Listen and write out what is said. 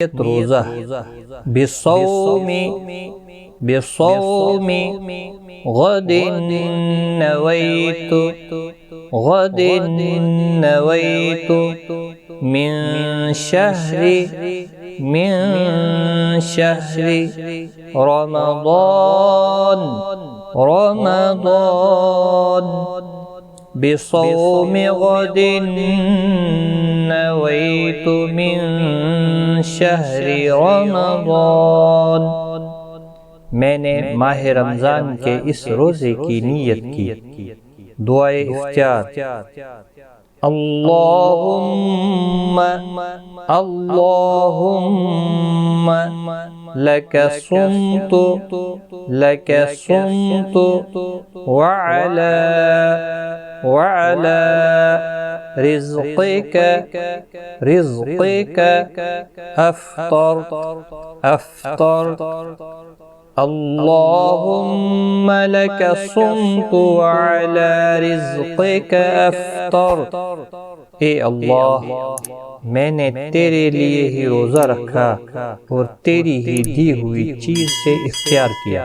रोज़ा बिस्सौमी बिस्सौमी गदिन नवैतु गदिन नवैतु मिन शहरी रमज़ान रमज़ान बिस्सौमी गदिन नवैतु मिन शहरी रमज़ान। मैंने माह रमज़ान के इस रोज़े की नीयत की। दुआए इफ्तियार। अल्लाहुम्मा अल्लाहुम्मा लका सुम्तु वअला रिज़्क़िका अफ़्तर अल्लाहुम्मा लका सुम्तु वअला रिज़्क़िका अफ़्तर। ए अल्लाह, मैंने तेरे लिए ही रोज़ा रखा और तेरी ही दी हुई चीज़ से इफ्तियार किया।